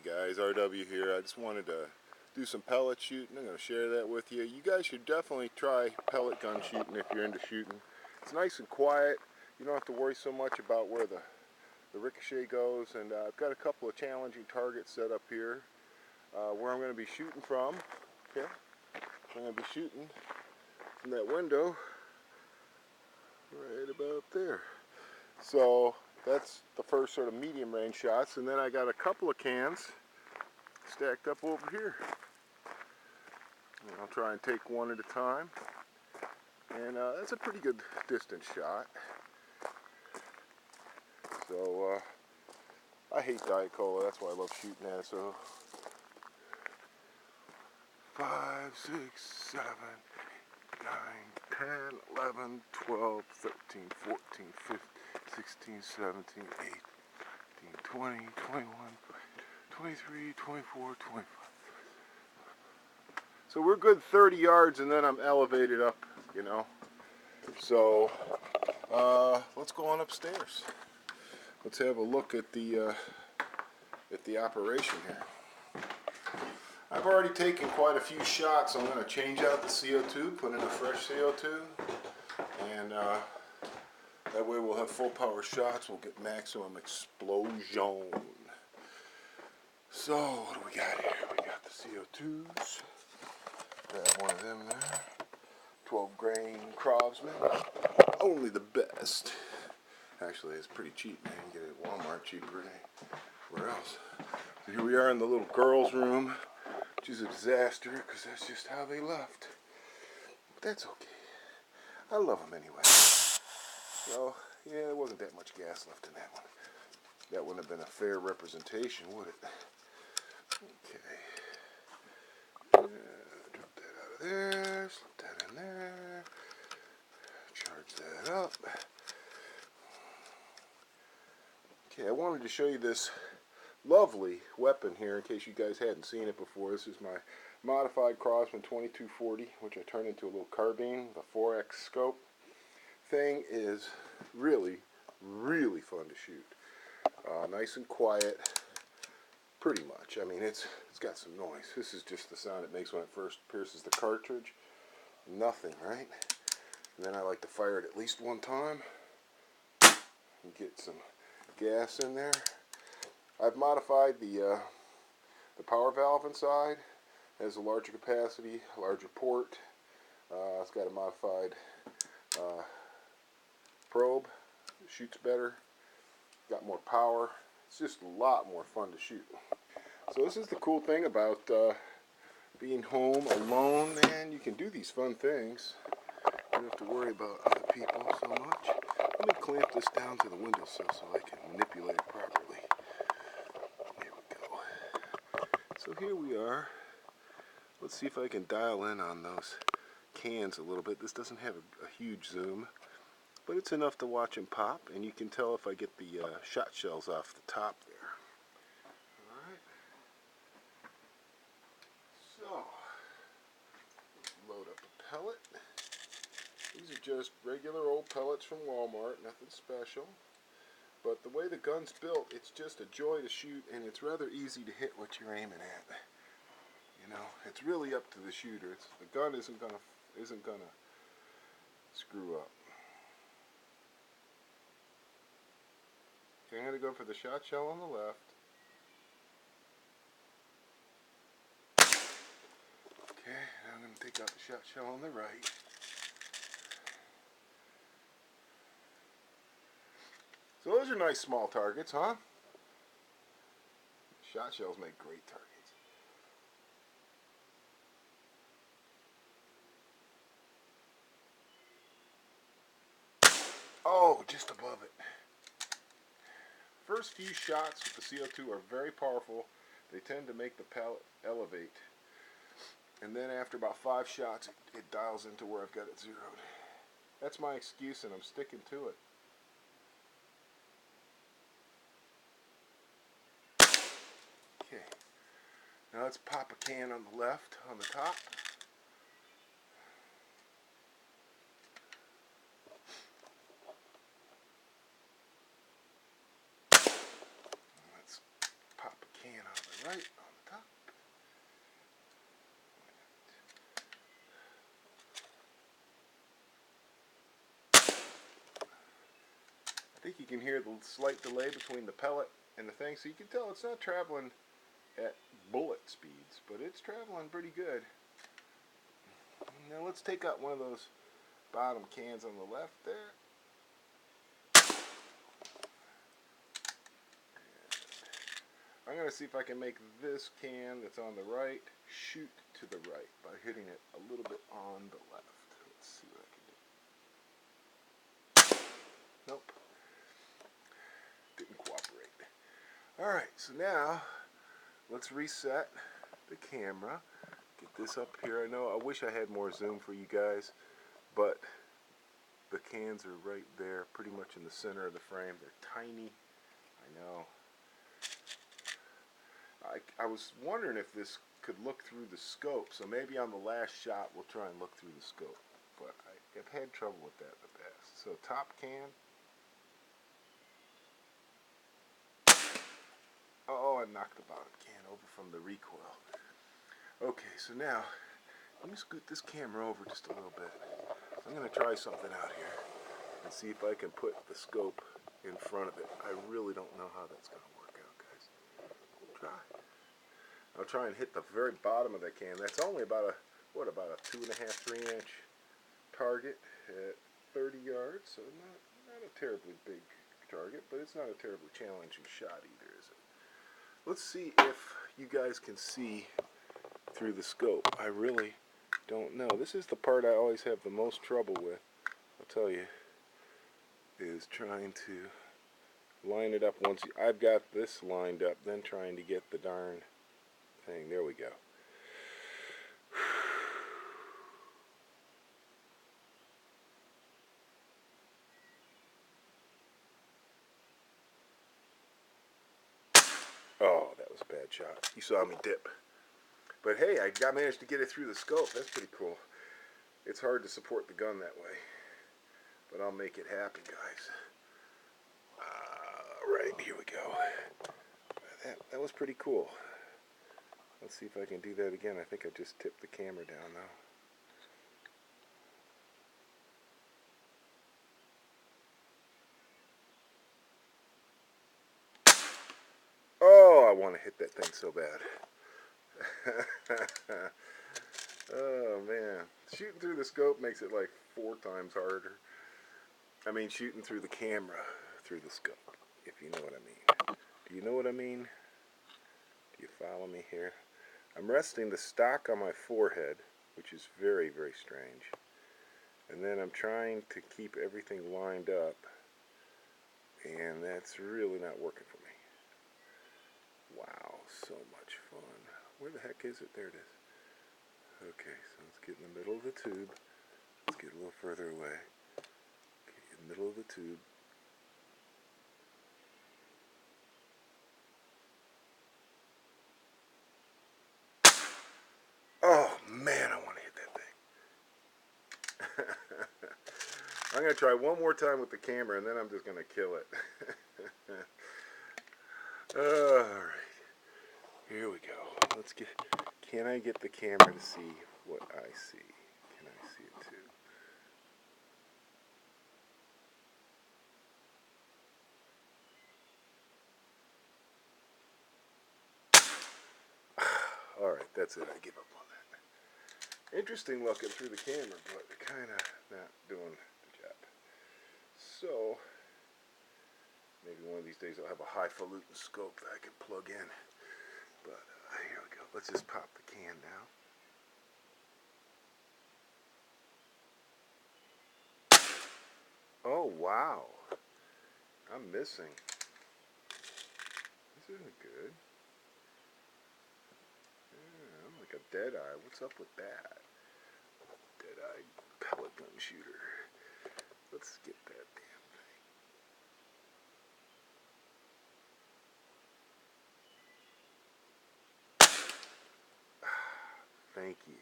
guys, RW here. I just wanted to do some pellet shooting. I'm going to share that with you. You guys should definitely try pellet gun shooting if you're into shooting. It's nice and quiet. You don't have to worry so much about where the ricochet goes. And I've got a couple of challenging targets set up here where I'm going to be shooting from. Okay, I'm going to be shooting from that window right about there. So that's the first sort of medium range shots, and then I got a couple of cans stacked up over here. And I'll try and take one at a time, and that's a pretty good distance shot. So I hate Diet Cola, that's why I love shooting at it. So 5, 6, 7, 9, 10, 11, 12, 13, 14, 15, 16, 17, 18, 20, 21, 23, 24, 25. So we're good 30 yards and then I'm elevated up, you know. So let's go on upstairs. Let's have a look at the operation here. I've already taken quite a few shots. I'm going to change out the CO2, put in a fresh CO2, and that way we'll have full power shots. We'll get maximum explosion. So what do we got here? We got the CO2s. Got one of them there. 12 grain Craftsman. Only the best. Actually, it's pretty cheap, man. You can get it at Walmart cheaper than anywhere else. So here we are in the little girls' room, which is a disaster because that's just how they left. But that's okay. I love them anyway. So, yeah, there wasn't that much gas left in that one. That wouldn't have been a fair representation, would it? Okay. Drop that out of there. Slip that in there. Charge that up. Okay, I wanted to show you this lovely weapon here in case you guys hadn't seen it before. This is my modified Craftsman 2240, which I turned into a little carbine with a 4X scope. Thing is really, really fun to shoot. Nice and quiet, pretty much. I mean, it's got some noise. This is just the sound it makes when it first pierces the cartridge. Nothing, right? And then I like to fire it at least one time and get some gas in there. I've modified the power valve inside. It has a larger capacity, a larger port. It's got a modified probe. It shoots better. Got more power. It's just a lot more fun to shoot. So this is the cool thing about being home alone, man. You can do these fun things. You don't have to worry about other people so much. Let me clamp this down to the windowsill so I can manipulate it properly. There we go. So here we are. Let's see if I can dial in on those cans a little bit. This doesn't have a huge zoom, but it's enough to watch them pop, and you can tell if I get the shot shells off the top there. Alright. So, let's load up a pellet. These are just regular old pellets from Walmart, nothing special. But the way the gun's built, it's just a joy to shoot, and it's rather easy to hit what you're aiming at. You know, it's really up to the shooter. The gun isn't gonna screw up. Okay, I'm gonna go for the shot shell on the left. Okay, now I'm gonna take out the shot shell on the right. So those are nice small targets, huh? Shot shells make great targets. Oh, just above it. First few shots with the CO2 are very powerful. They tend to make the pellet elevate. And then after about 5 shots, it dials into where I've got it zeroed. That's my excuse, and I'm sticking to it. Okay. Now let's pop a can on the left, on the top. Let's pop a can on the right on the top. I think you can hear the slight delay between the pellet and the thing, so you can tell it's not traveling at bullet speeds, but it's traveling pretty good. Now let's take out one of those bottom cans on the left there. I'm going to see if I can make this can that's on the right shoot to the right by hitting it a little bit on the left. Let's see what I can do. Nope. Didn't cooperate. Alright, so now let's reset the camera. Get this up here. I wish I had more zoom for you guys, but the cans are right there, pretty much in the center of the frame. They're tiny. I know. I was wondering if this could look through the scope, so maybe on the last shot we'll try and look through the scope. But I've had trouble with that in the past. So top can. Oh, I knocked the bottom can over from the recoil. Okay, so now let me scoot this camera over just a little bit. I'm going to try something out here and see if I can put the scope in front of it. I really don't know how that's going to work out, guys. We'll try. I'll try and hit the very bottom of that can. That's only about a 2.5, 3 inch target at 30 yards, so not a terribly big target, but it's not a terribly challenging shot either, is it? Let's see if you guys can see through the scope. I really don't know. This is the part I always have the most trouble with, I'll tell you, is trying to line it up once I've got this lined up, then trying to get the darn thing. There we go. Oh, that was a bad shot. You saw me dip. But hey, I managed to get it through the scope. That's pretty cool. It's hard to support the gun that way, but I'll make it happen, guys. Alright, here we go. That was pretty cool. Let's see if I can do that again. I think I just tipped the camera down now. Oh, I want to hit that thing so bad. Oh man, shooting through the scope makes it like 4 times harder. I mean, shooting through the camera through the scope, if you know what I mean. Do you know what I mean? Do you follow me here? I'm resting the stock on my forehead, which is very, very strange. And then I'm trying to keep everything lined up, and that's really not working for me. Wow, so much fun. Where the heck is it? There it is. Okay, so let's get in the middle of the tube. Let's get a little further away. Okay, in the middle of the tube. Oh man, I want to hit that thing. I'm going to try one more time with the camera, and then I'm just going to kill it. Alright, here we go. Let's get. Can I get the camera to see what I see? Can I see it too? Alright, that's it. I give up on that. Interesting looking through the camera, but kind of not doing the job. So, maybe one of these days I'll have a highfalutin scope that I can plug in. But here we go. Let's just pop the can now. Oh, wow. I'm missing. This isn't good. Yeah, I'm like a dead eye. What's up with that? Dead-eye pellet gun shooter. Let's get that damn thing. Thank you.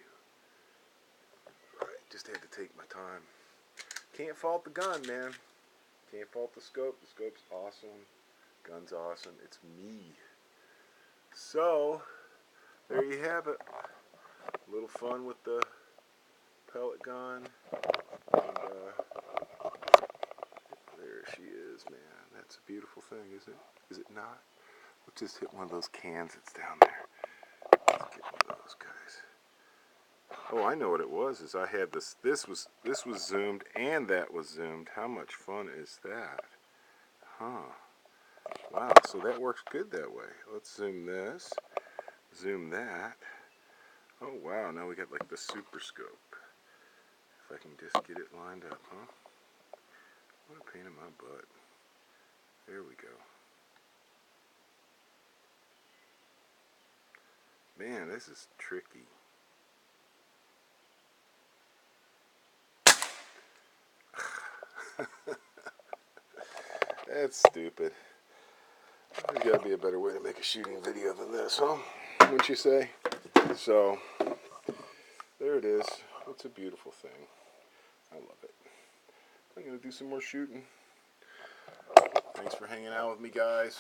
Alright, just had to take my time. Can't fault the gun, man. Can't fault the scope. The scope's awesome. Gun's awesome. It's me. So, there you have it. A little fun with the pellet gun. And there she is, man. That's a beautiful thing, isn't it? Is it not? Let's just hit one of those cans that's down there. Let's get one of those guys. Oh, I know what it was. Is I had this. This was zoomed and that was zoomed. How much fun is that? Huh. Wow. So that works good that way. Let's zoom this. Zoom that. Oh wow. Now we got like the super scope. If I can just get it lined up, huh? What a pain in my butt. There we go. Man, this is tricky. That's stupid. There's got to be a better way to make a shooting video than this, huh? Wouldn't you say? So, there it is. It's a beautiful thing. I love it. I'm going to do some more shooting. Thanks for hanging out with me, guys,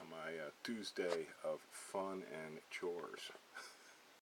on my Tuesday of fun and chores.